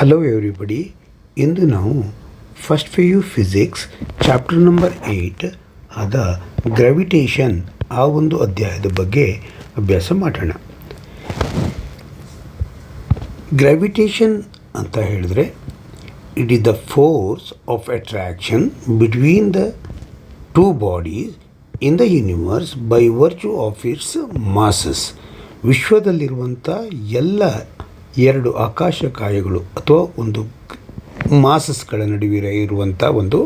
Hello everybody. ಇಂದು ನಾವು first PU physics chapter number 8 ಆದ ಗ್ರಾವಿಟೇಷನ್ ಆ ಒಂದು ಅಧ್ಯಾಯದ ಬಗ್ಗೆ ಅಭ್ಯಾಸ ಮಾಡೋಣ. ಗ್ರಾವಿಟೇಷನ್ ಅಂತ ಹೇಳಿದ್ರೆ it is the force of attraction between the two bodies in the universe by virtue of its masses. ವಿಶ್ವದಲ್ಲಿರುವಂಥ ಎಲ್ಲ ಎರಡು ಆಕಾಶಕಾಯಗಳು ಅಥವಾ ಒಂದು ಮಾಸಸ್ಗಳ ನಡುವೆ ಇರುವಂಥ ಒಂದು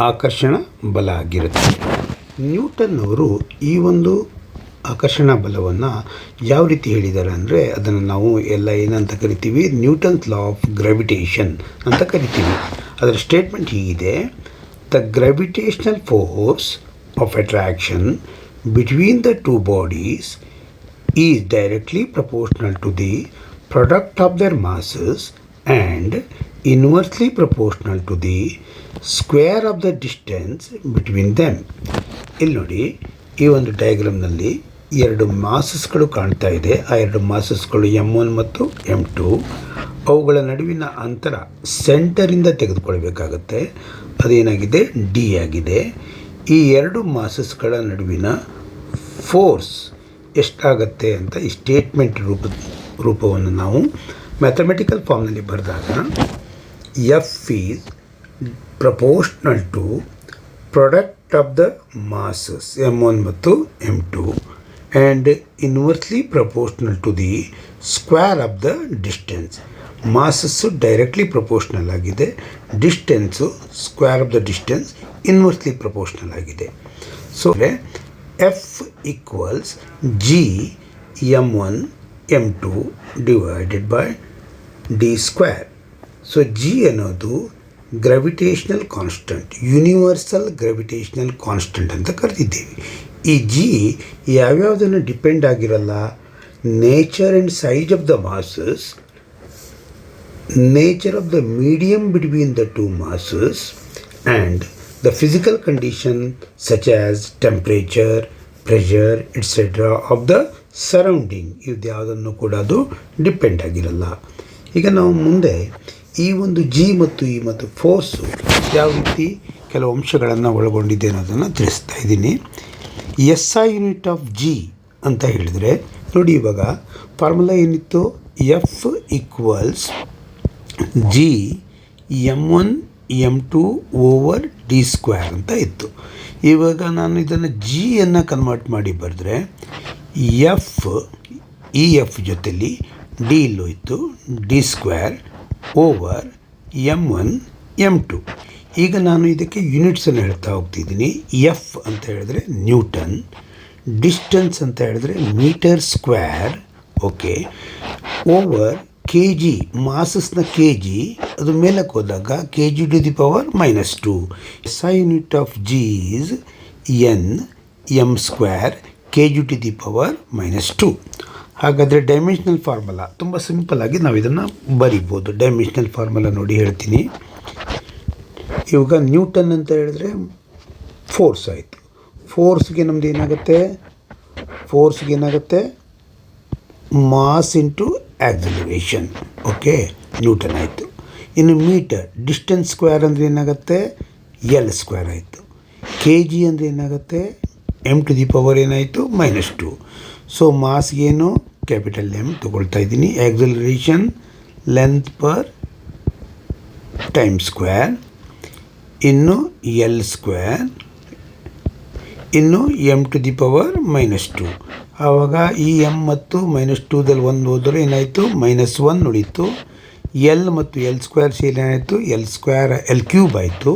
ಆಕರ್ಷಣ ಬಲ ಆಗಿರುತ್ತೆ. ನ್ಯೂಟನ್ ಅವರು ಈ ಒಂದು ಆಕರ್ಷಣಾ ಬಲವನ್ನು ಯಾವ ರೀತಿ ಹೇಳಿದ್ದಾರೆ ಅಂದರೆ ಅದನ್ನು ನಾವು ಎಲ್ಲ ಏನಂತ ಕರಿತೀವಿ, ನ್ಯೂಟನ್ಸ್ ಲಾ ಆಫ್ ಗ್ರಾವಿಟೇಷನ್ ಅಂತ ಕರಿತೀವಿ. ಅದರ ಸ್ಟೇಟ್ಮೆಂಟ್ ಹೀಗಿದೆ: the gravitational force of attraction between the two bodies is directly proportional to the product of their masses and inversely proportional to the square of the distance between them. ಇಲ್ಲಿ ನೋಡಿ, ಈ ಒಂದು ಡಯಾಗ್ರಾಮ್ನಲ್ಲಿ ಎರಡು ಮಾಸಸ್ಗಳು ಕಾಣ್ತಾ ಇದೆ. ಆ ಎರಡು ಮಾಸಸ್ಗಳು M1 ಮತ್ತು M2. ಅವುಗಳ ನಡುವಿನ ಅಂತರ ಸೆಂಟರಿಂದ ತೆಗೆದುಕೊಳ್ಬೇಕಾಗತ್ತೆ. ಅದೇನಾಗಿದೆ, D ಆಗಿದೆ. ಈ ಎರಡು ಮಾಸಸ್ಗಳ ನಡುವಿನ ಫೋರ್ಸ್ ಎಷ್ಟಾಗತ್ತೆ ಅಂತ ಈ ಸ್ಟೇಟ್ಮೆಂಟ್ ರೂಪವನ್ನು ನಾವು ಮ್ಯಾಥಮೆಟಿಕಲ್ ಫಾರ್ಮ್ನಲ್ಲಿ ಬರೆದಾಗ F is proportional to product of the masses M1 ಮತ್ತು M2 and inversely proportional to the square of the distance. Masses directly proportional ಆಗಿದೆ, distance square of the distance inversely proportional ಆಗಿದೆ. So F equals G M1 M2 divided by D square. So G ಅನ್ನೋದು gravitational constant, universal gravitational constant ಅಂತ ಕರೆದಿದ್ದೇವೆ. ಈ G ಯಾವ್ಯಾವುದನ್ನು depend ಆಗಿರಲ್ಲ: nature and size of the masses, nature of the medium between the two masses and the physical condition such as temperature, pressure, etc. of the surrounding. ಇದು ಯಾವುದನ್ನು ಕೂಡ ಅದು depend ಆಗಿರಲ್ಲ. ಈಗ ನಾವು ಮುಂದೆ ಈ ಒಂದು G ಮತ್ತು E ಮತ್ತು ಫೋರ್ಸು ಯಾವ ರೀತಿ ಕೆಲವು ಅಂಶಗಳನ್ನು ಒಳಗೊಂಡಿದೆ ಅನ್ನೋದನ್ನು ತಿಳಿಸ್ತಾ ಇದ್ದೀನಿ. SI ಯೂನಿಟ್ ಆಫ್ G ಅಂತ ಹೇಳಿದರೆ ನೋಡಿ, ಇವಾಗ ಫಾರ್ಮುಲಾ ಏನಿತ್ತು, F equals G M1 M2 over D square ಅಂತ ಇತ್ತು. ಇವಾಗ ನಾನು ಇದನ್ನು Gಯನ್ನು ಕನ್ವರ್ಟ್ ಮಾಡಿ ಬರೆದ್ರೆ F ಈ F ಜೊತೆಲಿ D ಇಲ್ಲೂ ಇತ್ತು, D square over M1 M2. ಈಗ ನಾನು ಇದಕ್ಕೆ ಯೂನಿಟ್ಸನ್ನು ಹೇಳ್ತಾ ಹೋಗ್ತಿದ್ದೀನಿ. F ಅಂತ ಹೇಳಿದ್ರೆ ನ್ಯೂಟನ್, ಡಿಸ್ಟೆನ್ಸ್ ಅಂತ ಹೇಳಿದ್ರೆ metre square, okay, over kg, ಮಾಸಸ್ನ kg, ಅದು ಮೇಲಕ್ಕೆ ಹೋದಾಗ kg to the power -2. SI unit of G is N M square kg to the power -2. ಹಾಗಾದರೆ ಡೈಮೆನ್ಷನಲ್ ಫಾರ್ಮುಲಾ ತುಂಬ ಸಿಂಪಲ್ ಆಗಿ ನಾವು ಇದನ್ನು ಬರಿಬೋದು. ಡೈಮೆನ್ಷನಲ್ ಫಾರ್ಮುಲಾ ನೋಡಿ ಹೇಳ್ತೀನಿ. ಇವಾಗ ನ್ಯೂಟನ್ ಅಂತ ಹೇಳಿದ್ರೆ ಫೋರ್ಸ್ ಆಯಿತು. ಫೋರ್ಸ್ಗೆ ನಮ್ಮದು ಏನಾಗುತ್ತೆ, mass into acceleration, okay, newton ಆಯಿತು. ಇನ್ನು ಮೀಟರ್, ಡಿಸ್ಟೆನ್ಸ್ ಸ್ಕ್ವೇರ್ ಅಂದರೆ ಏನಾಗುತ್ತೆ, L ಸ್ಕ್ವೇರ್ ಆಯಿತು. kg ಅಂದರೆ ಏನಾಗುತ್ತೆ, M ಟು ದಿ ಪವರ್ ಏನಾಯಿತು, -2. ಸೊ ಮಾಸ್ಗೇನು ಕ್ಯಾಪಿಟಲ್ M ತೊಗೊಳ್ತಾ ಇದ್ದೀನಿ. Acceleration length per time square, ಇನ್ನು L ಸ್ಕ್ವೇರ್, ಇನ್ನು M ಟು ದಿ ಪವರ್ -2. ಆವಾಗ ಈ M ಮತ್ತು -2ದಲ್ಲಿ ಒಂದು ಹೋದರೆ ಏನಾಯಿತು, -1 ಉಳಿತು. L ಮತ್ತು L ಸ್ಕ್ವೇರ್ ಸೇರಿ ಏನಾಯಿತು, L ಸ್ಕ್ವೇರ್ L ಕ್ಯೂಬ್ ಆಯಿತು.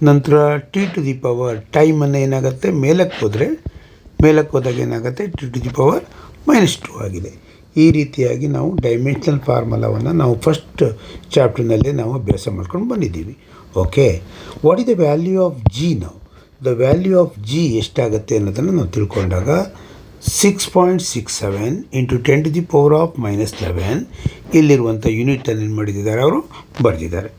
ನಂತರ T ಟು ದಿ ಪವರ್ ಟೈಮನ್ನು ಏನಾಗುತ್ತೆ, ಮೇಲಕ್ಕೆ ಹೋದಾಗ ಏನಾಗುತ್ತೆ, T ಟು ದಿ ಪವರ್ -2 ಆಗಿದೆ. ಈ ರೀತಿಯಾಗಿ ನಾವು ಡೈಮೆನ್ಷನಲ್ ಫಾರ್ಮುಲಾವನ್ನು ನಾವು ಫಸ್ಟ್ ಚಾಪ್ಟರ್ನಲ್ಲೇ ನಾವು ಅಭ್ಯಾಸ ಮಾಡ್ಕೊಂಡು ಬಂದಿದ್ದೀವಿ. Okay, what is the value of G ನಾವು? ದ ವ್ಯಾಲ್ಯೂ ಆಫ್ G ಎಷ್ಟಾಗುತ್ತೆ ಅನ್ನೋದನ್ನು ನಾವು ತಿಳ್ಕೊಂಡಾಗ 6.67 into 10 to the power of -11 ಇಲ್ಲಿರುವಂಥ ಯೂನಿಟನ್ನು ಏನು ಮಾಡಿದ್ದಾರೆ, ಅವರು ಬರೆದಿದ್ದಾರೆ.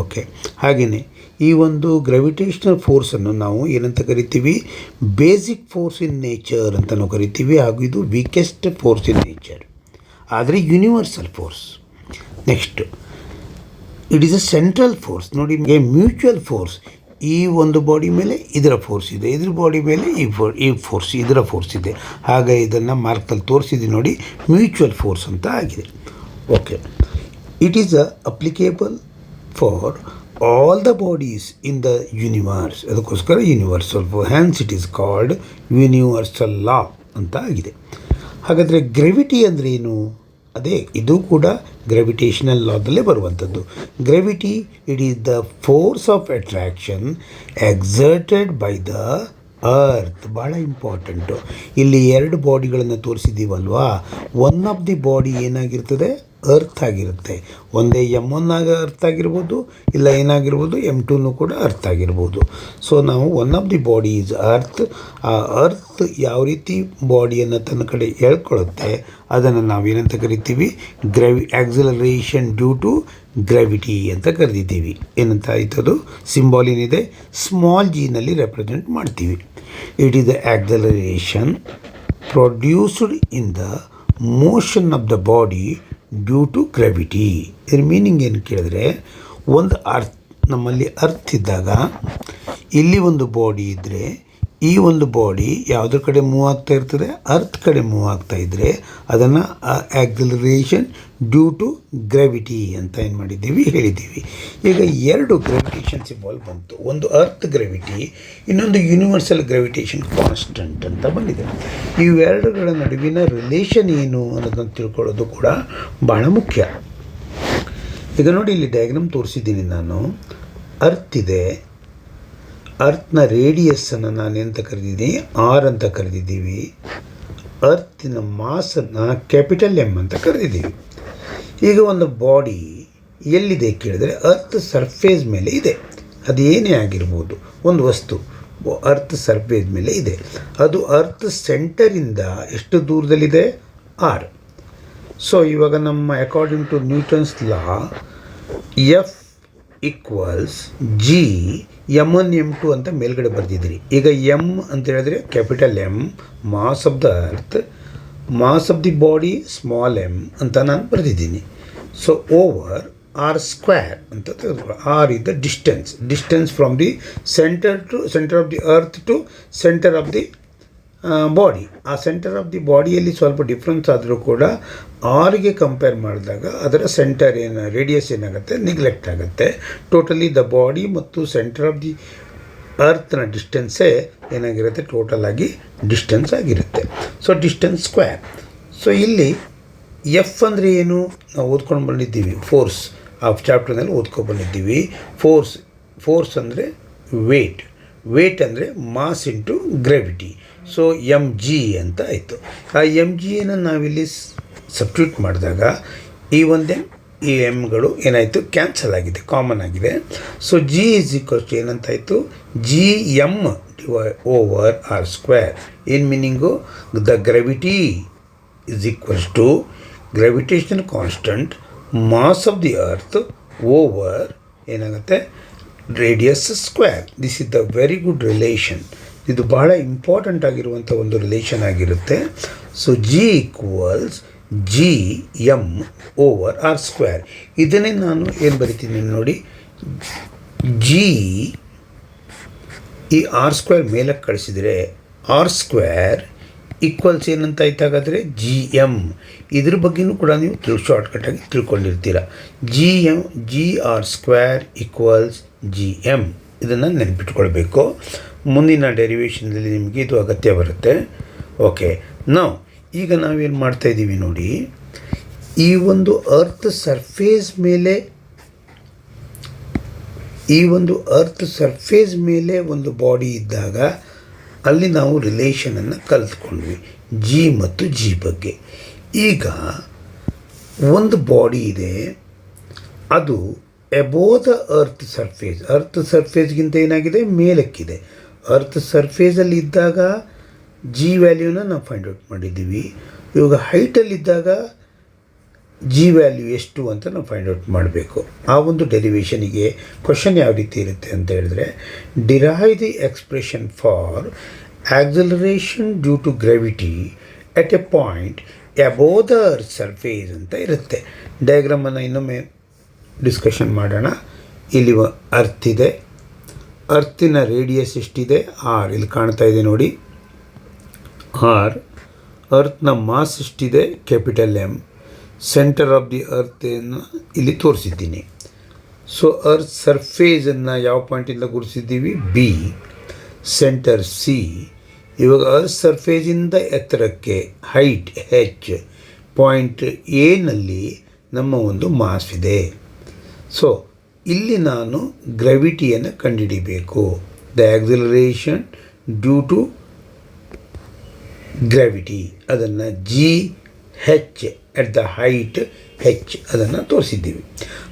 ಓಕೆ, ಹಾಗೆಯೇ ಈ ಒಂದು ಗ್ರಾವಿಟೇಷನಲ್ ಫೋರ್ಸನ್ನು ನಾವು ಏನಂತ ಕರಿತೀವಿ, ಬೇಸಿಕ್ ಫೋರ್ಸ್ ಇನ್ ನೇಚರ್ ಅಂತ ನಾವು ಕರಿತೀವಿ. ಹಾಗೂ ಇದು ವೀಕೆಸ್ಟ್ ಫೋರ್ಸ್ ಇನ್ ನೇಚರ್, ಆದರೆ universal force. Next it is a central force. ನೋಡಿ, ಮ್ಯೂಚುವಲ್ ಫೋರ್ಸ್. ಈ ಒಂದು ಬಾಡಿ ಮೇಲೆ ಇದರ ಫೋರ್ಸ್ ಇದೆ, ಇದ್ರ ಬಾಡಿ ಮೇಲೆ ಈ ಫೋರ್ಸ್, ಇದರ ಫೋರ್ಸ್ ಇದೆ. ಹಾಗೆ ಇದನ್ನು ಮಾರ್ಕಲ್ಲಿ ತೋರಿಸಿದೆ ನೋಡಿ, ಮ್ಯೂಚುವಲ್ ಫೋರ್ಸ್ ಅಂತ ಆಗಿದೆ. Okay, it is applicable for all the bodies in the universe. ಅದಕ್ಕೋಸ್ಕರ universal force, hence it is called universal law ಅಂತ ಆಗಿದೆ. ಹಾಗಾದರೆ ಗ್ರಾವಿಟಿ ಅಂದರೆ ಏನು? ಅದೇ ಇದು ಕೂಡ ಗ್ರಾವಿಟೇಷನಲ್ ಲಾದಲ್ಲೇ ಬರುವಂಥದ್ದು. Gravity, it is the force of attraction exerted by the earth. ಭಾಳ ಇಂಪಾರ್ಟೆಂಟು. ಇಲ್ಲಿ ಎರಡು ಬಾಡಿಗಳನ್ನು ತೋರಿಸಿದ್ದೀವಲ್ವಾ, ಒನ್ ಆಫ್ ದಿ ಬಾಡಿ ಏನಾಗಿರ್ತದೆ, ಅರ್ತ್ ಆಗಿರುತ್ತೆ. ಒಂದೇ M1 ಅರ್ತ್ ಆಗಿರ್ಬೋದು, ಇಲ್ಲ ಏನಾಗಿರ್ಬೋದು M2 ಕೂಡ ಅರ್ತ್ ಆಗಿರ್ಬೋದು. ಸೊ ನಾವು one of the body is earth. ಆ ಅರ್ತ್ ಯಾವ ರೀತಿ ಬಾಡಿಯನ್ನು ತನ್ನ ಕಡೆ ಎಳ್ಕೊಳ್ಳುತ್ತೆ ಅದನ್ನು ನಾವೇನಂತ ಕರಿತೀವಿ, ಆಕ್ಸಿಲರೇಷನ್ ಡ್ಯೂ ಟು ಗ್ರಾವಿಟಿ ಅಂತ ಕರೆದಿದ್ದೀವಿ. ಏನಂತ ಆಯ್ತದು, ಸಿಂಬಾಲ್ ಏನಿದೆ, ಸ್ಮಾಲ್ ಜಿನಲ್ಲಿ ರೆಪ್ರೆಸೆಂಟ್ ಮಾಡ್ತೀವಿ. It is the acceleration produced in the motion of the body due to gravity. ಇದ್ರ ಮೀನಿಂಗ್ ಏನು ಕೇಳಿದ್ರೆ, ಒಂದು ನಮ್ಮಲ್ಲಿ ಅರ್ತ್ ಇದ್ದಾಗ ಇಲ್ಲಿ ಒಂದು ಬಾಡಿ ಇದ್ದರೆ, ಈ ಒಂದು ಬಾಡಿ ಯಾವುದ್ರ ಕಡೆ ಮೂವ್ ಆಗ್ತಾ ಇರ್ತದೆ, ಅರ್ತ್ ಕಡೆ ಮೂವ್ ಆಗ್ತಾ ಇದ್ದರೆ ಅದನ್ನು ಆಕ್ಸಿಲರೇಷನ್ ಡ್ಯೂ ಟು ಗ್ರಾವಿಟಿ ಅಂತ ಏನು ಮಾಡಿದ್ದೀವಿ, ಹೇಳಿದ್ದೀವಿ. ಈಗ ಎರಡು ಗ್ರಾವಿಟೇಷನ್ ಸಿಂಬಲ್ ಬಂತು. ಒಂದು ಅರ್ತ್ ಗ್ರಾವಿಟಿ, ಇನ್ನೊಂದು ಯೂನಿವರ್ಸಲ್ ಗ್ರಾವಿಟೇಷನ್ ಕಾನ್ಸ್ಟೆಂಟ್ ಅಂತ ಬಂದಿದೆ. ಇವೆರಡುಗಳ ನಡುವಿನ ರಿಲೇಷನ್ ಏನು ಅನ್ನೋದನ್ನು ತಿಳ್ಕೊಳ್ಳೋದು ಕೂಡ ಭಾಳ ಮುಖ್ಯ. ಈಗ ನೋಡಿ, ಇಲ್ಲಿ ಡಯಾಗ್ರಾಮ್ ತೋರಿಸಿದ್ದೀನಿ ನಾನು. ಅರ್ತ್ ಇದೆ, ಅರ್ತ್ನ ರೇಡಿಯಸ್ಸನ್ನು ನಾನೆಂತ ಕರೆದಿದ್ದೀನಿ, ಆರ್ ಅಂತ ಕರೆದಿದ್ದೀವಿ. ಅರ್ತಿನ ಮಾಸನ್ನು ಕ್ಯಾಪಿಟಲ್ M ಅಂತ ಕರೆದಿದ್ದೀವಿ. ಈಗ ಒಂದು ಬಾಡಿ ಎಲ್ಲಿದೆ ಕೇಳಿದ್ರೆ, ಅರ್ತ್ ಸರ್ಫೇಸ್ ಮೇಲೆ ಇದೆ. ಅದು ಏನೇ ಆಗಿರ್ಬೋದು, ಒಂದು ವಸ್ತು ಅರ್ತ್ ಸರ್ಫೇಸ್ ಮೇಲೆ ಇದೆ. ಅದು ಅರ್ತ್ ಸೆಂಟರಿಂದ ಎಷ್ಟು ದೂರದಲ್ಲಿದೆ, ಆರ್. ಸೊ ಇವಾಗ ನಮ್ಮ according to Newton's law, F equals G M1 M2 ಅಂತ ಮೇಲ್ಗಡೆ ಬರೆದಿದ್ದೀರಿ. ಈಗ M ಅಂತ ಹೇಳಿದ್ರೆ capital M, mass of the earth, mass of the body small m ಅಂತ ನಾನು ಬರೆದಿದ್ದೀನಿ. ಸೊ ಓವರ್ ಆರ್ ಸ್ಕ್ವೇರ್ ಅಂತ ತೆಗೆದುಕೊಳ್ಳಿ. R is the distance from the centre of the earth to centre of the body. ಆ centre of the ಬಾಡಿಯಲ್ಲಿ ಸ್ವಲ್ಪ difference ಆದರೂ ಕೂಡ ಆರ್ಗೆ ಕಂಪೇರ್ ಮಾಡಿದಾಗ ಅದರ ಸೆಂಟರ್ ರೇಡಿಯಸ್ ಏನಾಗುತ್ತೆ, ನೆಗ್ಲೆಕ್ಟ್ ಆಗುತ್ತೆ. ಟೋಟಲಿ ದ ಬಾಡಿ ಮತ್ತು ಸೆಂಟರ್ ಆಫ್ ದಿ ಅರ್ತ್ನ ಡಿಸ್ಟೆನ್ಸೇ ಏನಾಗಿರುತ್ತೆ, ಟೋಟಲ್ ಆಗಿ ಡಿಸ್ಟೆನ್ಸ್ ಆಗಿರುತ್ತೆ. So distance square. ಸೊ ಇಲ್ಲಿ ಎಫ್ ಅಂದರೆ ಏನು, ನಾವು ಓದ್ಕೊಂಡು ಬಂದಿದ್ದೀವಿ. ಫೋರ್ಸ್ ಆ ಚಾಪ್ಟರ್ನಲ್ಲಿ ಓದ್ಕೊಂಡು ಬಂದಿದ್ದೀವಿ. ಫೋರ್ಸ್ ಅಂದರೆ ವೇಟ್ ಅಂದರೆ mass into gravity. So mg ಅಂತ ಆಯಿತು. ಆ mgಯನ್ನು ನಾವಿಲ್ಲಿ ಸಬ್ಸ್ಟಿಟ್ಯೂಟ್ ಮಾಡಿದಾಗ ಈ ಎಮ್ಗಳು ಏನಾಯಿತು, ಕ್ಯಾನ್ಸಲ್ ಆಗಿದೆ, ಕಾಮನ್ ಆಗಿದೆ. So g is equals to ಏನಂತಾಯಿತು, gm ಓವರ್ ಆರ್ ಸ್ಕ್ವೇರ್. ಏನು meaning, the gravity is equals to gravitation constant mass of the earth over ಏನಾಗುತ್ತೆ, radius square. This is the very good relation. ಇದು ಬಹಳ important ಆಗಿರುವಂಥ ಒಂದು relation ಆಗಿರುತ್ತೆ. So G equals gm over r square. ಇದನ್ನೇ ನಾನು ಏನು ಬರಿತೀನಿ ನೋಡಿ, G ಈ ಆರ್ ಸ್ಕ್ವೇರ್ ಮೇಲಕ್ಕೆ ಕಳಿಸಿದರೆ ಆರ್ ಸ್ಕ್ವೇರ್ ಈಕ್ವಲ್ಸ್ ಏನಂತ ಆಯ್ತಾಗಾದರೆ gm. ಇದ್ರ ಬಗ್ಗೆಯೂ ಕೂಡ ನೀವು ಶಾರ್ಟ್ಕಟಾಗಿ ತಿಳ್ಕೊಂಡಿರ್ತೀರ. gr square equals gm. ಇದನ್ನು ನೆನಪಿಟ್ಕೊಳ್ಬೇಕು. ಮುಂದಿನ ಡೆರಿವೇಷನ್ದಲ್ಲಿ ನಿಮಗೆ ಇದು ಅಗತ್ಯ ಬರುತ್ತೆ. ಓಕೆ, ಈಗ ನಾವೇನು ಮಾಡ್ತಾಯಿದ್ದೀವಿ ನೋಡಿ, ಈ ಒಂದು ಅರ್ತ್ ಸರ್ಫೇಸ್ ಮೇಲೆ ಒಂದು ಬಾಡಿ ಇದ್ದಾಗ ಅಲ್ಲಿ ನಾವು ರಿಲೇಷನನ್ನು ಕಲಿತ್ಕೊಂಡ್ವಿ, G ಮತ್ತು G ಬಗ್ಗೆ. ಈಗ ಒಂದು ಬಾಡಿ ಇದೆ, ಅದು ಎಬೋವ್ ದ ಅರ್ತ್ ಸರ್ಫೇಸ್ಗಿಂತ ಏನಾಗಿದೆ, ಮೇಲಕ್ಕಿದೆ. ಅರ್ತ್ ಸರ್ಫೇಸಲ್ಲಿ ಇದ್ದಾಗ G ವ್ಯಾಲ್ಯೂನ ನಾವು ಫೈಂಡ್ ಔಟ್ ಮಾಡಿದ್ದೀವಿ. ಇವಾಗ ಹೈಟಲ್ಲಿದ್ದಾಗ G ವ್ಯಾಲ್ಯೂ ಎಷ್ಟು ಅಂತ ನಾವು ಫೈಂಡ್ ಔಟ್ ಮಾಡಬೇಕು. ಆ ಒಂದು ಡೆರಿವೇಷನಿಗೆ ಕ್ವಶನ್ ಯಾವ ರೀತಿ ಇರುತ್ತೆ ಅಂತ ಹೇಳಿದ್ರೆ, derive the expression for acceleration due to gravity at a point above the earth surface ಅಂತ ಇರುತ್ತೆ. ಡಯಾಗ್ರಾಮನ್ನು ಇನ್ನೊಮ್ಮೆ ಡಿಸ್ಕಷನ್ ಮಾಡೋಣ. ಇಲ್ಲಿ ಅರ್ತ್ ಇದೆ. ಅರ್ತಿನ ರೇಡಿಯಸ್ ಎಷ್ಟಿದೆ? ಆರ್. ಇಲ್ಲಿ ಕಾಣ್ತಾ ಇದೆ ನೋಡಿ, ಆರ್. ಅರ್ತ್ನ ಮಾಸ್ ಎಷ್ಟಿದೆ? Capital M. Centre of the ಅರ್ತ್ನ ಇಲ್ಲಿ ತೋರಿಸಿದ್ದೀನಿ. ಸೊ ಅರ್ತ್ ಸರ್ಫೇಸನ್ನು ಯಾವ ಪಾಯಿಂಟಿಂದ ಗುರುತಿಸಿದ್ದೀವಿ? ಬಿ. Centre C. ಇವಾಗ ಅರ್ತ್ ಸರ್ಫೇಸಿಂದ ಎತ್ತರಕ್ಕೆ ಹೈಟ್ ಹೆಚ್, ಪಾಯಿಂಟ್ ಎನಲ್ಲಿ ನಮ್ಮ ಒಂದು ಮಾಸ್ ಇದೆ. ಸೊ ಇಲ್ಲಿ ನಾನು ಗ್ರಾವಿಟಿಯನ್ನು ಕಂಡುಹಿಡಿಬೇಕು. The acceleration due to gravity, ಅದನ್ನು g h at the height h ಅದನ್ನು ತೋರಿಸಿದ್ದೀವಿ.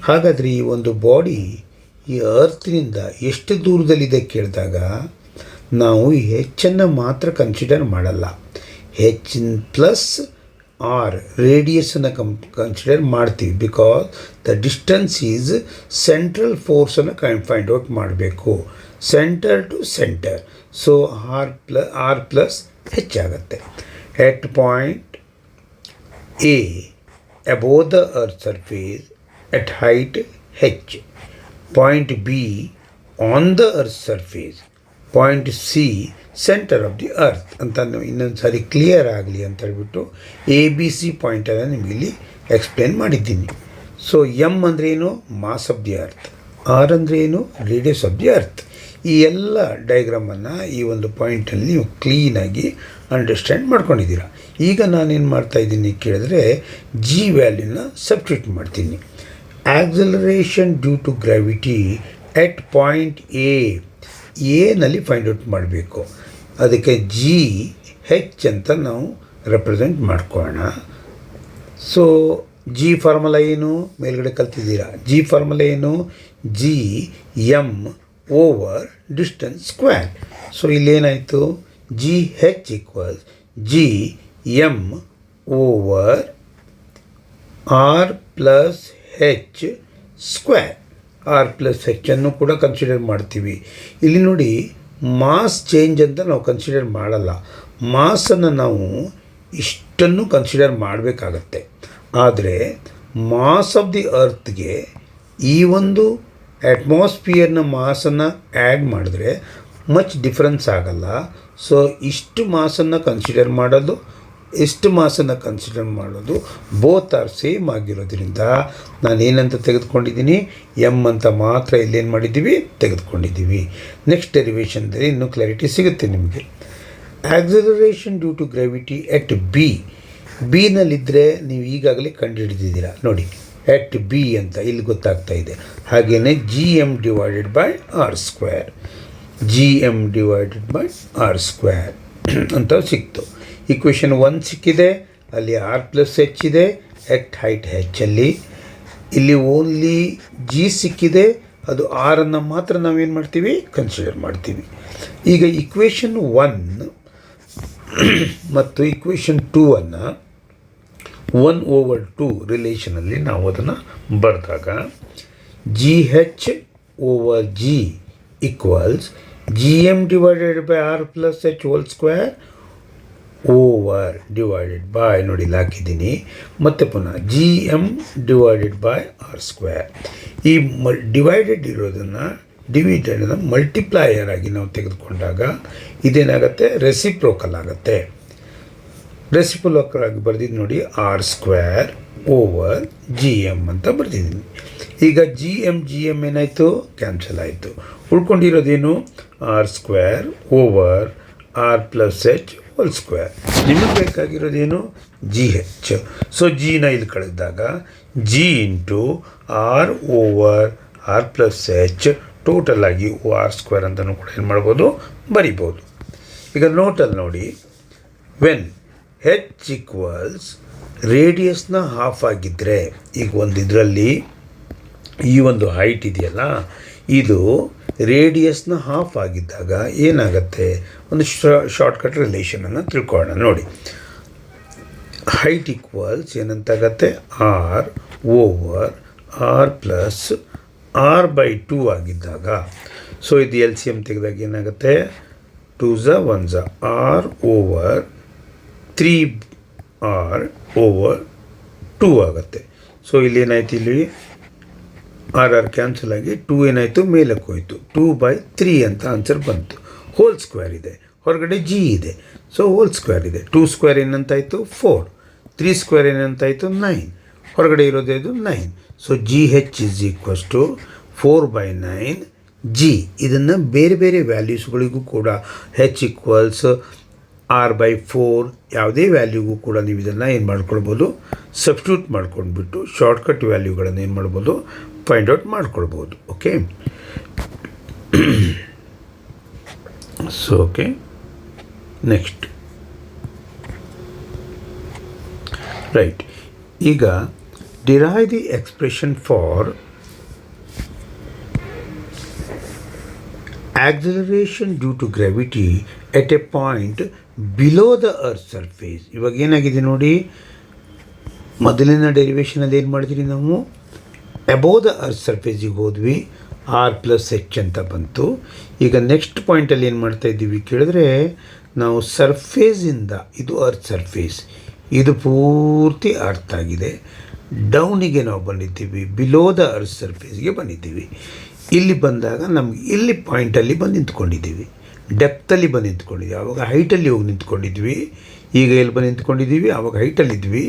ಹಾಗಾದರೆ ಈ ಒಂದು ಬಾಡಿ ಈ ಅರ್ತ್ನಿಂದ ಎಷ್ಟು ದೂರದಲ್ಲಿದೆ ಕೇಳಿದಾಗ ನಾವು ಈ ಹೆಚ್ಚನ್ನು ಮಾತ್ರ ಕನ್ಸಿಡರ್ ಮಾಡಲ್ಲ, ಹೆಚ್ ಪ್ಲಸ್ ಆರ್ ರೇಡಿಯಸನ್ನು ಕನ್ಸಿಡರ್ ಮಾಡ್ತೀವಿ. Because the distance is central ಫೋರ್ಸನ್ನು ಫೈಂಡ್ ಔಟ್ ಮಾಡಬೇಕು, centre to centre. So r plus h ಆಗುತ್ತೆ. At point A above the earth surface at height h, point B on the earth surface, point C centre of the earth ಅಂತ ಇನ್ನೊಂದು ಸಾರಿ clear ಆಗಲಿ ಅಂತ ಹೇಳ್ಬಿಟ್ಟು A B C ಪಾಯಿಂಟನ್ನು ನಿಮಗಿಲ್ಲಿ explain ಮಾಡಿದ್ದೀನಿ. ಸೊ ಎಮ್ ಅಂದರೆ ಏನು? Mass of the earth. R ಅಂದರೆ ಏನು? Radius of the earth. ಈ ಎಲ್ಲ ಡಯಾಗ್ರಾಮನ್ನು ಈ ಒಂದು ಪಾಯಿಂಟಲ್ಲಿ ನೀವು ಕ್ಲೀನಾಗಿ ಅಂಡರ್ಸ್ಟ್ಯಾಂಡ್ ಮಾಡ್ಕೊಂಡಿದ್ದೀರಾ. ಈಗ ನಾನೇನು ಮಾಡ್ತಾಯಿದ್ದೀನಿ ಕೇಳಿದ್ರೆ ಜಿ ವ್ಯಾಲ್ಯೂನ ಸಬ್ಸ್ಟಿಟ್ಯೂಟ್ ಮಾಡ್ತೀನಿ. Acceleration due to gravity at point ಎನಲ್ಲಿ ಫೈಂಡ್ ಔಟ್ ಮಾಡಬೇಕು. ಅದಕ್ಕೆ ಜಿ ಹೆಚ್ ಅಂತ ನಾವು ರೆಪ್ರೆಸೆಂಟ್ ಮಾಡ್ಕೊಳ್ಳೋಣ. ಸೊ ಜಿ ಫಾರ್ಮುಲಾ ಏನು? ಮೇಲ್ಗಡೆ ಕಲ್ತಿದ್ದೀರಾ. ಜಿ ಫಾರ್ಮುಲಾ ಏನು? G M over distance square. So ಇಲ್ಲೇನಾಯಿತು? ಜಿ ಹೆಚ್ equals G M over R plus h square. R plus ಹೆಚ್ಚನ್ನು ಕೂಡ ಕನ್ಸಿಡರ್ ಮಾಡ್ತೀವಿ. ಇಲ್ಲಿ ನೋಡಿ, ಮಾಸ್ ಚೇಂಜ್ ಅಂತ ನಾವು ಕನ್ಸಿಡರ್ ಮಾಡಲ್ಲ. ಮಾಸನ್ನು ನಾವು ಇಷ್ಟನ್ನು ಕನ್ಸಿಡರ್ ಮಾಡಬೇಕಾಗತ್ತೆ. ಆದರೆ ಮಾಸ್ ಆಫ್ ದಿ ಅರ್ತ್ಗೆ ಈ ಒಂದು ಅಟ್ಮಾಸ್ಫಿಯರ್ನ ಮಾಸನ್ನು ಆ್ಯಡ್ ಮಾಡಿದ್ರೆ ಮಚ್ ಡಿಫ್ರೆನ್ಸ್ ಆಗಲ್ಲ. ಸೊ ಇಷ್ಟು ಮಾಸನ್ನು ಕನ್ಸಿಡರ್ ಮಾಡೋದು, ಎಷ್ಟು ಮಾಸನ್ನು ಕನ್ಸಿಡರ್ ಮಾಡೋದು ಬೋತ್ ಆರ್ ಸೇಮ್ ಆಗಿರೋದ್ರಿಂದ ನಾನೇನಂತ ತೆಗೆದುಕೊಂಡಿದ್ದೀನಿ? ಎಮ್ ಅಂತ ಮಾತ್ರ ಇಲ್ಲೇನು ಮಾಡಿದ್ದೀವಿ? ತೆಗೆದುಕೊಂಡಿದ್ದೀವಿ. ನೆಕ್ಸ್ಟ್ ಡೆರಿವೇಷನ್ದಲ್ಲಿ ಇನ್ನೂ ಕ್ಲಾರಿಟಿ ಸಿಗುತ್ತೆ ನಿಮಗೆ. Acceleration due to gravity at B. ಬಿನಲ್ಲಿದ್ದರೆ ನೀವು ಈಗಾಗಲೇ ಕಂಡುಹಿಡಿದಿದ್ದೀರಾ ನೋಡಿ, ಎಟ್ ಬಿ ಅಂತ ಇಲ್ಲಿ ಗೊತ್ತಾಗ್ತಾ ಇದೆ. ಹಾಗೆಯೇ G M divided by R square, G M divided by R square ಅಂತ ಸಿಕ್ತು. ಇಕ್ವೇಷನ್ 1 ಸಿಕ್ಕಿದೆ. ಅಲ್ಲಿ ಆರ್ ಪ್ಲಸ್ ಹೆಚ್ ಇದೆ ಎಟ್ ಹೈಟ್ ಹೆಚ್ಚಲ್ಲಿ. ಇಲ್ಲಿ ಓನ್ಲಿ ಜಿ ಸಿಕ್ಕಿದೆ, ಅದು ಆರನ್ನು ಮಾತ್ರ ನಾವೇನು ಮಾಡ್ತೀವಿ? ಕನ್ಸಿಡರ್ ಮಾಡ್ತೀವಿ. ಈಗ ಇಕ್ವೇಷನ್ 1 ಮತ್ತು ಇಕ್ವೇಷನ್ 2 1/2 ರಿಲೇಷನಲ್ಲಿ ನಾವು ಅದನ್ನು ಬರೆದಾಗ G H over G equals G M divided by R plus H whole square over divided by, ನೋಡಿ ಇಲ್ಲಿ ಹಾಕಿದ್ದೀನಿ, ಮತ್ತು ಪುನಃ G M divided by R square. ಈ ಡಿವೈಡೆಡ್ ಇರೋದನ್ನು ಡಿವಿಡೆಡನ್ನು ಮಲ್ಟಿಪ್ಲೈಯರ್ ಆಗಿ ನಾವು ತೆಗೆದುಕೊಂಡಾಗ ಇದೇನಾಗುತ್ತೆ? ರೆಸಿಪ್ರೋಕಲ್ ಆಗುತ್ತೆ. ರೆಸಿಪ್ರೋಕಲ್ ಆಗಿ ಬರೆದಿದ್ದು ನೋಡಿ, R square over G M ಅಂತ ಬರೆದಿದ್ದೀನಿ. ಈಗ ಜಿ ಎಮ್ ಏನಾಯಿತು? ಕ್ಯಾನ್ಸಲ್ ಆಯಿತು. ಉಳ್ಕೊಂಡಿರೋದೇನು? R square over R plus H whole square. ನಿಮಗೆ ಬೇಕಾಗಿರೋದೇನು? G H. ಸೊ ಜಿನ ಇಲ್ಲಿ ಕಳೆದಾಗ G into R over R plus H total ಆಗಿ ಆರ್ ಸ್ಕ್ವೇರ್ ಅಂತಲೂ ಕೂಡ ಏನು ಮಾಡ್ಬೋದು? ಬರಿಬೋದು. ಈಗ ನೋಟಲ್ಲಿ ನೋಡಿ, ವೆನ್ ಹೆಚ್ ಈಕ್ವಲ್ಸ್ ರೇಡಿಯಸ್ನ ಹಾಫ್ ಆಗಿದ್ದರೆ, ಈಗ ಒಂದು ಇದರಲ್ಲಿ ಈ ಒಂದು ಹೈಟ್ ಇದೆಯಲ್ಲ, ಇದು ರೇಡಿಯಸ್ನ ಹಾಫ್ ಆಗಿದ್ದಾಗ ಏನಾಗುತ್ತೆ? ಒಂದು ಶಾರ್ಟ್ಕಟ್ ರಿಲೇಷನನ್ನು ತಿಳ್ಕೊಳ್ಳೋಣ ನೋಡಿ. ಹೈಟ್ ಈಕ್ವಲ್ಸ್ ಏನಂತಾಗತ್ತೆ? R over R plus R by 2 ಆಗಿದ್ದಾಗ, ಸೊ ಇದು ಎಲ್ ಸಿ ಎಮ್ ತೆಗೆದಾಗ ಏನಾಗುತ್ತೆ? 2 1 ಆರ್ ಓವರ್ 3 ಆರ್ ಓವರ್ 2 ಆಗುತ್ತೆ. ಸೊ ಇಲ್ಲೇನಾಯ್ತು? ಇಲ್ಲಿ ಆರ್ ಕ್ಯಾನ್ಸಲ್ ಆಗಿ 2 ಏನಾಯಿತು ಮೇಲಕ್ಕೆ ಹೋಯಿತು, 2/3 ಅಂತ ಆನ್ಸರ್ ಬಂತು. ಹೋಲ್ ಸ್ಕ್ವೇರ್ ಇದೆ, ಹೊರಗಡೆ ಜಿ ಇದೆ, ಸೊ ಹೋಲ್ ಸ್ಕ್ವೇರ್ ಇದೆ. 2 ಸ್ಕ್ವೇರ್ ಏನಂತಾಯಿತು 4, 3 ಸ್ಕ್ವೇರ್ ಏನಂತಾಯಿತು 9, ಹೊರಗಡೆ ಇರೋದು ಇದು 9. So GH is equals to 4/9 G. ಇದನ್ನು ಬೇರೆ ಬೇರೆ ವ್ಯಾಲ್ಯೂಸ್ಗಳಿಗೂ ಕೂಡ H ಈಕ್ವಲ್ಸ್ R/4 ಯಾವುದೇ ವ್ಯಾಲ್ಯೂಗೂ ಕೂಡ ನೀವು ಇದನ್ನು ಏನು ಮಾಡ್ಕೊಳ್ಬೋದು, ಸಬ್ಸ್ಟಿಟ್ಯೂಟ್ ಮಾಡ್ಕೊಂಡ್ಬಿಟ್ಟು ಶಾರ್ಟ್ಕಟ್ ವ್ಯಾಲ್ಯೂಗಳನ್ನು ಏನು ಮಾಡ್ಬೋದು, ಫೈಂಡ್ ಔಟ್ ಮಾಡ್ಕೊಳ್ಬೋದು. Okay, so okay, next right. ಈಗ derive the expression for acceleration due to gravity at a point below the earth's surface. ಇವಾಗ ಏನಾಗಿದೆ ನೋಡಿ, ಮೊದಲಿನ ಡೆರಿವೇಷನಲ್ಲಿ ಏನು ಮಾಡಿದ್ರಿ ನಾವು, ಅಬೋವ್ ದ ಅರ್ತ್ ಸರ್ಫೇಸಿಗೆ ಹೋದ್ವಿ, R+H ಅಂತ ಬಂತು. ಈಗ ನೆಕ್ಸ್ಟ್ ಪಾಯಿಂಟಲ್ಲಿ ಏನು ಮಾಡ್ತಾ ಇದ್ದೀವಿ ಕೇಳಿದ್ರೆ, ನಾವು ಸರ್ಫೇಸಿಂದ, ಇದು ಅರ್ತ್ ಸರ್ಫೇಸ್, ಇದು ಪೂರ್ತಿ ಅರ್ತ್ ಆಗಿದೆ, ಡೌನಿಗೆ ನಾವು ಬಂದಿದ್ದೀವಿ, ಬಿಲೋ ದ ಅರ್ತ್ ಸರ್ಫೇಸ್ಗೆ ಬಂದಿದ್ದೀವಿ. ಇಲ್ಲಿ ಬಂದಾಗ ನಮ್ಗೆ ಇಲ್ಲಿ ಪಾಯಿಂಟಲ್ಲಿ ಬಂದು ನಿಂತ್ಕೊಂಡಿದ್ದೀವಿ, ಡೆಪ್ತಲ್ಲಿ ಬಂದು ನಿಂತ್ಕೊಂಡಿದ್ದೀವಿ. ಆವಾಗ ಹೈಟಲ್ಲಿ ಹೋಗಿ ನಿಂತ್ಕೊಂಡಿದ್ವಿ, ಈಗ ಎಲ್ಲಿ ಬಂದು ನಿಂತ್ಕೊಂಡಿದ್ದೀವಿ, ಆವಾಗ ಹೈಟಲ್ಲಿದ್ವಿ,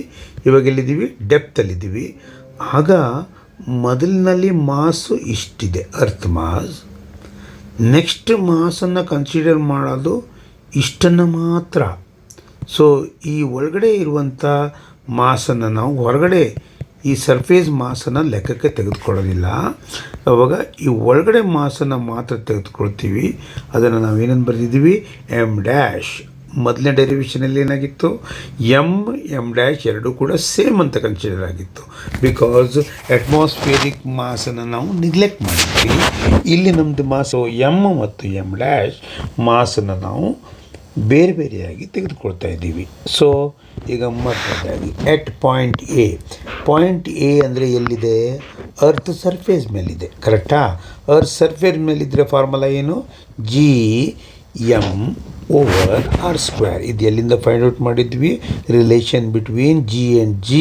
ಇವಾಗ ಎಲ್ಲಿದ್ದೀವಿ, ಡೆಪ್ತಲ್ಲಿದ್ದೀವಿ. ಆಗ ಮೊದಲಿನಲ್ಲಿ ಮಾಸು ಇಷ್ಟಿದೆ, ಅರ್ತ್ ಮಾಸ್. ನೆಕ್ಸ್ಟ್ ಮಾಸನ್ನು ಕನ್ಸಿಡರ್ ಮಾಡೋದು ಇಷ್ಟನ್ನು ಮಾತ್ರ. ಸೊ ಈ ಒಳಗಡೆ ಇರುವಂಥ ಮಾಸನ್ನು ನಾವು ಹೊರಗಡೆ ಈ ಸರ್ಫೇಸ್ ಮಾಸನ್ನು ಲೆಕ್ಕಕ್ಕೆ ತೆಗೆದುಕೊಳ್ಳೋದಿಲ್ಲ. ಆವಾಗ ಈ ಒಳಗಡೆ ಮಾಸನ್ನು ಮಾತ್ರ ತೆಗೆದುಕೊಳ್ತೀವಿ. ಅದನ್ನು ನಾವೇನೇನು ಬರೆದಿದ್ದೀವಿ, M'. ಮೊದಲನೇ ಡೆರಿವೇಷನಲ್ಲಿ ಏನಾಗಿತ್ತು, M' ಎರಡೂ ಕೂಡ ಸೇಮ್ ಅಂತ ಕನ್ಸಿಡರ್ ಆಗಿತ್ತು, ಬಿಕಾಸ್ ಅಟ್ಮಾಸ್ಫಿಯರಿಕ್ ಮಾಸನ್ನು ನಾವು ನೆಗ್ಲೆಕ್ಟ್ ಮಾಡಿದ್ವಿ. ಇಲ್ಲಿ ನಮ್ಮದು ಮಾಸು M ಮತ್ತು M' ಮಾಸನ್ನು ನಾವು ಬೇರೆ ಬೇರೆಯಾಗಿ ತೆಗೆದುಕೊಳ್ತಾ ಇದ್ದೀವಿ. ಸೊ ಈಗ ಮೊದಲನೇದಾಗಿ ಎಟ್ ಪಾಯಿಂಟ್ ಎ ಅಂದರೆ ಎಲ್ಲಿದೆ, ಅರ್ತ್ ಸರ್ಫೇಸ್ ಮೇಲಿದೆ, ಕರೆಕ್ಟಾ? ಅರ್ತ್ ಸರ್ಫೇಸ್ ಮೇಲಿದ್ದರೆ ಫಾರ್ಮುಲಾ ಏನು, G(m/r²). ಇದು ಎಲ್ಲಿಂದ ಫೈಂಡ್ ಔಟ್ ಮಾಡಿದ್ವಿ, relation between G and G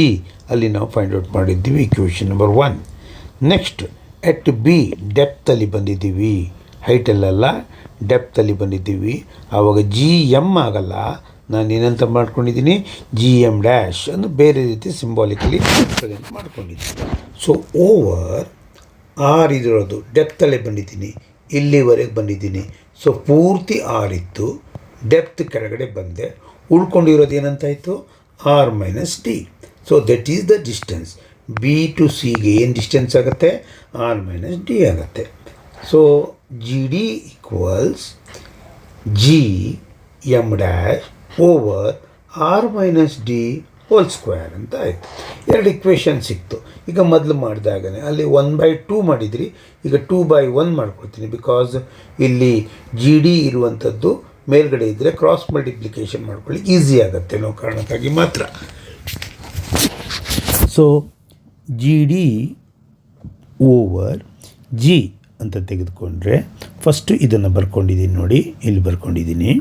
ಅಲ್ಲಿ ನಾವು ಫೈಂಡ್ ಔಟ್ ಮಾಡಿದ್ವಿ, ಇಕ್ವೇಷನ್ ನಂಬರ್ 1. ನೆಕ್ಸ್ಟ್ ಎಟ್ ಬಿ, ಡೆಪ್ತಲ್ಲಿ ಬಂದಿದ್ದೀವಿ, ಹೈಟಲ್ಲ ಡೆಪ್ತಲ್ಲಿ ಬಂದಿದ್ದೀವಿ. ಆವಾಗ GM ಆಗಲ್ಲ, ನಾನು ಏನಂತ ಮಾಡ್ಕೊಂಡಿದ್ದೀನಿ, GM' ಅನ್ನು ಬೇರೆ ರೀತಿ ಸಿಂಬಾಲಿಕಲಿ ಪ್ರೆಸೆಂಟ್ ಮಾಡ್ಕೊಂಡಿದ್ದೀನಿ. ಸೊ ಓವರ್ R ಇದಿರೋದು ಡೆಪ್ತಲ್ಲೇ ಬಂದಿದ್ದೀನಿ, ಇಲ್ಲಿವರೆಗೆ ಬಂದಿದ್ದೀನಿ. ಸೊ ಪೂರ್ತಿ R ಇತ್ತು, ಡೆಪ್ತ್ ಕೆಳಗಡೆ ಬಂದೆ, ಉಳ್ಕೊಂಡಿರೋದು ಏನಂತಾಯಿತು, R-D. So that is the distance. B to Cಗೆ ಏನು ಡಿಸ್ಟೆನ್ಸ್ ಆಗುತ್ತೆ, R-D ಆಗುತ್ತೆ. So GD equals G(m' over R-D hole square ಅಂತ ಆಯಿತು. ಎರಡು ಇಕ್ವೇಷನ್ ಸಿಕ್ತು. ಈಗ ಮೊದಲು ಮಾಡಿದಾಗಲೇ ಅಲ್ಲಿ 1/2 ಮಾಡಿದ್ರಿ, ಈಗ 2/1 ಮಾಡ್ಕೊಳ್ತೀನಿ, ಬಿಕಾಸ್ ಇಲ್ಲಿ GD ಇರುವಂಥದ್ದು ಮೇಲ್ಗಡೆ ಇದ್ದರೆ ಕ್ರಾಸ್ ಮಲ್ಟಿಪ್ಲಿಕೇಶನ್ ಮಾಡ್ಕೊಳ್ಳಿ ಈಸಿ ಆಗುತ್ತೆ ಅನ್ನೋ ಕಾರಣಕ್ಕಾಗಿ ಮಾತ್ರ. ಸೊ GD ಓವರ್ G ಅಂತ ತೆಗೆದುಕೊಂಡ್ರೆ, ಫಸ್ಟು ಇದನ್ನು ಬರ್ಕೊಂಡಿದ್ದೀನಿ ನೋಡಿ, ಇಲ್ಲಿ ಬರ್ಕೊಂಡಿದ್ದೀನಿ,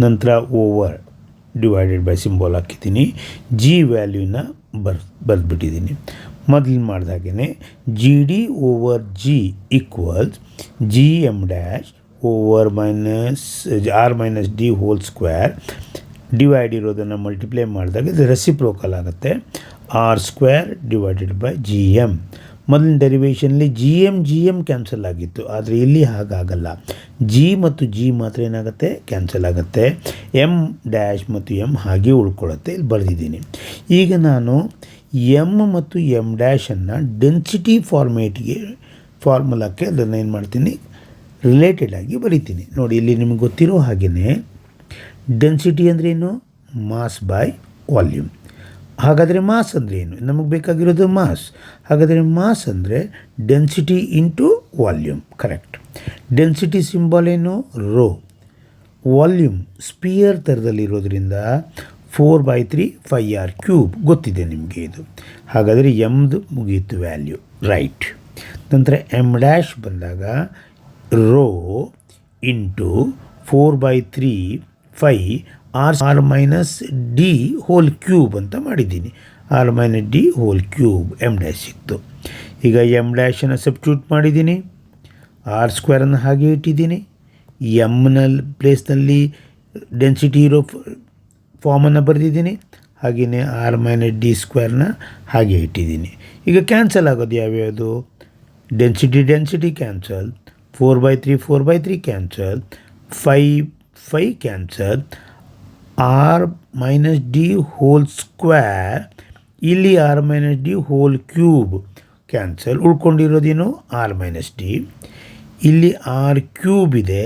ನಂತರ ಓವರ್ ಡಿವೈಡೆಡ್ ಬೈ ಸಿಂಬಾಲ್ ಹಾಕಿದ್ದೀನಿ, G ವ್ಯಾಲ್ಯೂನ ಬರೆದ್ಬಿಟ್ಟಿದ್ದೀನಿ. ಮೊದಲು ಮಾಡಿದಾಗೇ GD over G equals GM' over R-D whole square. Divide ಇರೋದನ್ನು ಮಲ್ಟಿಪ್ಲೈ ಮಾಡಿದಾಗ ಇದು ರೆಸಿಪ್ರೋಕಲ್ ಆಗುತ್ತೆ, R² ಡಿವೈಡೆಡ್ ಬೈ GM. ಮೊದಲಿನ ಡೆರಿವೇಷನಲ್ಲಿ GM ಕ್ಯಾನ್ಸಲ್ ಆಗಿತ್ತು, ಆದರೆ ಇಲ್ಲಿ ಹಾಗಾಗಲ್ಲ, G ಮತ್ತು G ಮಾತ್ರ ಏನಾಗುತ್ತೆ, ಕ್ಯಾನ್ಸಲ್ ಆಗುತ್ತೆ, M' ಮತ್ತು M ಹಾಗೆ ಉಳ್ಕೊಳ್ಳುತ್ತೆ, ಇಲ್ಲಿ ಬರೆದಿದ್ದೀನಿ. ಈಗ ನಾನು M ಮತ್ತು M' ಡೆನ್ಸಿಟಿ ಫಾರ್ಮುಲಾಕ್ಕೆ ಅದನ್ನು ಏನು ಮಾಡ್ತೀನಿ, ರಿಲೇಟೆಡ್ ಆಗಿ ಬರಿತೀನಿ. ನೋಡಿ ಇಲ್ಲಿ ನಿಮಗೆ ಗೊತ್ತಿರೋ ಹಾಗೆಯೇ ಡೆನ್ಸಿಟಿ ಅಂದ್ರೇನು, ಮಾಸ್ ಬೈ ವಾಲ್ಯೂಮ್. ಹಾಗಾದರೆ ಮಾಸ್ ಅಂದರೆ ಏನು, ನಮಗೆ ಬೇಕಾಗಿರೋದು ಮಾಸ್. ಹಾಗಾದರೆ ಮಾಸ್ ಅಂದರೆ density into volume, correct. Density symbol ಏನು, ರೋ. ವಾಲ್ಯೂಮ್ ಸ್ಪಿಯರ್ ಥರದಲ್ಲಿರೋದ್ರಿಂದ 4/3 5R³ ಗೊತ್ತಿದೆ ನಿಮಗೆ ಇದು. ಹಾಗಾದರೆ ಎಮ್ದು ಮುಗಿಯಿತು ವ್ಯಾಲ್ಯೂ, ರೈಟ್. ನಂತರ M' ಬಂದಾಗ row into 4/3 5R-D whole cube ಅಂತ ಮಾಡಿದ್ದೀನಿ. R-D ಹೋಲ್ ಕ್ಯೂಬ್ M' ಸಿಕ್ತು. ಈಗ ಎಮ್ ಡ್ಯಾಶನ್ನು ಸಬ್ಸ್ಟಿಟ್ಯೂಟ್ ಮಾಡಿದ್ದೀನಿ, ಆರ್ ಸ್ಕ್ವೇರನ್ನು ಹಾಗೆ ಇಟ್ಟಿದ್ದೀನಿ, ಎಮ್ನ ಪ್ಲೇಸ್ನಲ್ಲಿ ಡೆನ್ಸಿಟಿ ಇರೋ ಫಾರ್ಮನ್ನು ಬರೆದಿದ್ದೀನಿ, ಹಾಗೆಯೇ ಆರ್ ಮೈನಸ್ ಡಿ ಸ್ಕ್ವೇರ್ನ ಹಾಗೆ ಇಟ್ಟಿದ್ದೀನಿ. ಈಗ ಕ್ಯಾನ್ಸಲ್ ಆಗೋದು ಯಾವ್ಯಾವುದು? Density cancel, 4/3 cancel, 5 cancel, R minus D whole square, ಇಲ್ಲಿ R minus D whole cube cancel. ಉಳ್ಕೊಂಡಿರೋದೇನು? R minus D. ಇಲ್ಲಿ ಆರ್ ಕ್ಯೂಬ್ ಇದೆ,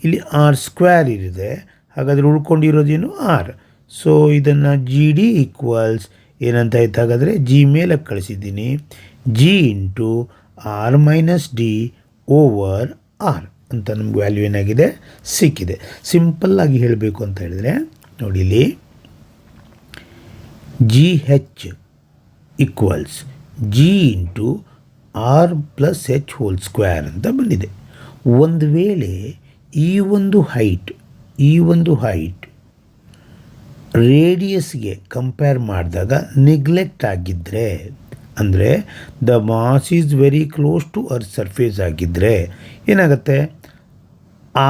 ಇಲ್ಲಿ ಆರ್ ಸ್ಕ್ವೇರ್ ಇದೆ, ಹಾಗಾದರೆ ಉಳ್ಕೊಂಡಿರೋದೇನು? ಆರ್. ಸೊ ಇದನ್ನು ಜಿ ಡಿ ಈಕ್ವಲ್ಸ್ ಏನಂತ ಆಯ್ತು? ಹಾಗಾದರೆ ಜಿ ಮೇಲೆ ಕಳಿಸಿದ್ದೀನಿ, G into R minus D over R ಅಂತ ನಮ್ಗೆ ವ್ಯಾಲ್ಯೂ ಏನಾಗಿದೆ? ಸಿಕ್ಕಿದೆ. ಸಿಂಪಲ್ಲಾಗಿ ಹೇಳಬೇಕು ಅಂತ ಹೇಳಿದರೆ ನೋಡಿ, ಇಲ್ಲಿ ಜಿ ಹೆಚ್ equals G into R plus H whole square ಅಂತ ಬಂದಿದೆ. ಒಂದು ವೇಳೆ ಈ ಒಂದು ಹೈಟ್ ರೇಡಿಯಸ್ಗೆ ಕಂಪೇರ್ ಮಾಡಿದಾಗ ನೆಗ್ಲೆಕ್ಟ್ ಆಗಿದ್ದರೆ, ಅಂದರೆ the mass is very close to earth surface ಆಗಿದ್ದರೆ ಏನಾಗುತ್ತೆ?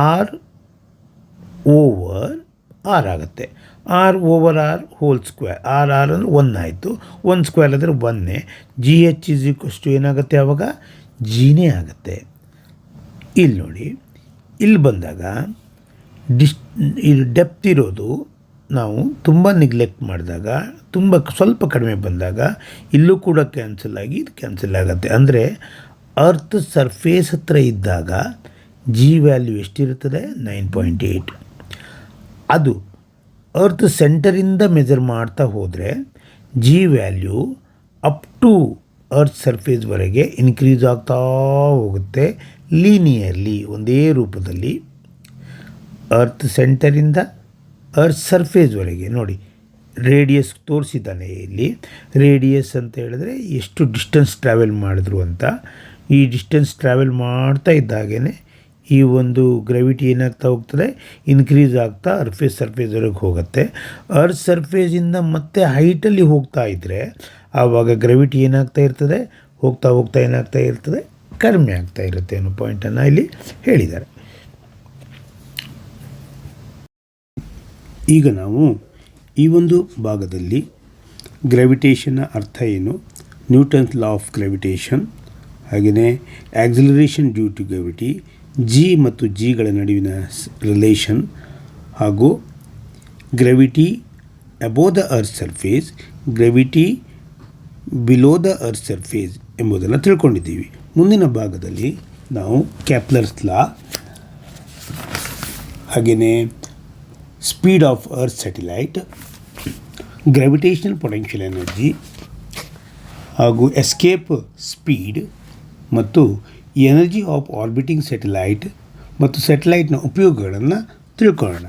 ಆರ್ ಓವರ್ ಆರ್ ಆಗುತ್ತೆ. R over R whole square, R ಅಂದರೆ 1 ಆಯಿತು, 1 ಸ್ಕ್ವೇರ್ ಅಂದರೆ 1. G H is equals to ಏನಾಗುತ್ತೆ? ಆವಾಗ ಜಿನೇ ಆಗುತ್ತೆ. ಇಲ್ಲಿ ನೋಡಿ, ಇಲ್ಲಿ ಬಂದಾಗ ಇದು ಡೆಪ್ತ್ ಇರೋದು ನಾವು ತುಂಬ ನೆಗ್ಲೆಕ್ಟ್ ಮಾಡಿದಾಗ, ಸ್ವಲ್ಪ ಕಡಿಮೆ ಬಂದಾಗ ಇಲ್ಲೂ ಕೂಡ ಕ್ಯಾನ್ಸಲ್ ಆಗಿ ಇದು ಕ್ಯಾನ್ಸಲ್ ಆಗುತ್ತೆ. ಅಂದರೆ ಅರ್ತ್ ಸರ್ಫೇಸ್ ಹತ್ರ ಇದ್ದಾಗ ಜಿ ವ್ಯಾಲ್ಯೂ ಎಷ್ಟಿರುತ್ತದೆ? 9.8. ಅದು ಅರ್ತ್ ಸೆಂಟರಿಂದ ಮೆಜರ್ ಮಾಡ್ತಾ ಹೋದರೆ G value up to earth ಸರ್ಫೇಸ್ವರೆಗೆ ಇನ್ಕ್ರೀಸ್ ಆಗ್ತಾ ಹೋಗುತ್ತೆ, ಲೀನಿಯರ್ಲಿ, ಒಂದೇ ರೂಪದಲ್ಲಿ. ಅರ್ತ್ ಸೆಂಟರಿಂದ ಅರ್ತ್ ಸರ್ಫೇಸ್ವರೆಗೆ ನೋಡಿ, ರೇಡಿಯಸ್ ತೋರಿಸಿದ್ದಾನೆ ಇಲ್ಲಿ. ರೇಡಿಯಸ್ ಅಂತ ಹೇಳಿದ್ರೆ ಎಷ್ಟು ಡಿಸ್ಟೆನ್ಸ್ ಟ್ರಾವೆಲ್ ಮಾಡಿದ್ರು ಅಂತ. ಈ ಡಿಸ್ಟೆನ್ಸ್ ಟ್ರಾವೆಲ್ ಮಾಡ್ತಾ ಇದ್ದಾಗೇ ಈ ಒಂದು ಗ್ರಾವಿಟಿ ಏನಾಗ್ತಾ ಹೋಗ್ತದೆ? ಇನ್ಕ್ರೀಸ್ ಆಗ್ತಾ ಅರ್ತ್ ಸರ್ಫೇಸ್ವರೆಗೆ ಹೋಗುತ್ತೆ. ಅರ್ತ್ ಸರ್ಫೇಸಿಂದ ಮತ್ತೆ ಹೈಟಲ್ಲಿ ಹೋಗ್ತಾ ಇದ್ದರೆ ಆವಾಗ ಗ್ರಾವಿಟಿ ಏನಾಗ್ತಾ ಇರ್ತದೆ? ಹೋಗ್ತಾ ಏನಾಗ್ತಾ ಇರ್ತದೆ? ಕಡಿಮೆ ಆಗ್ತಾ ಇರುತ್ತೆ ಅನ್ನೋ ಪಾಯಿಂಟನ್ನು ಇಲ್ಲಿ ಹೇಳಿದ್ದಾರೆ. ಈಗ ನಾವು ಈ ಒಂದು ಭಾಗದಲ್ಲಿ ಗ್ರಾವಿಟೇಷನ್ನ ಅರ್ಥ ಏನು, ನ್ಯೂಟನ್ಸ್ ಲಾ ಆಫ್ ಗ್ರಾವಿಟೇಷನ್, ಹಾಗೆಯೇ acceleration due to gravity, G ಮತ್ತು ಜಿಗಳ ನಡುವಿನ ರಿಲೇಷನ್, ಹಾಗೂ gravity above the earth surface, gravity below the earth surface ಎಂಬುದನ್ನು ತಿಳ್ಕೊಂಡಿದ್ದೀವಿ. ಮುಂದಿನ ಭಾಗದಲ್ಲಿ ನಾವು ಕೆಪ್ಲರ್ಸ್ ಲಾ, ಹಾಗೆಯೇ speed of earth satellite, gravitational potential energy ಹಾಗೂ ಎಸ್ಕೇಪ್ ಸ್ಪೀಡ್ ಮತ್ತು ಎನರ್ಜಿ ಆಫ್ ಆರ್ಬಿಟಿಂಗ್ ಸ್ಯಾಟಲೈಟ್ ಮತ್ತು ಸ್ಯಾಟಲೈಟ್ನ ಉಪಯೋಗಗಳನ್ನು ತಿಳ್ಕೊಳ್ಳೋಣ.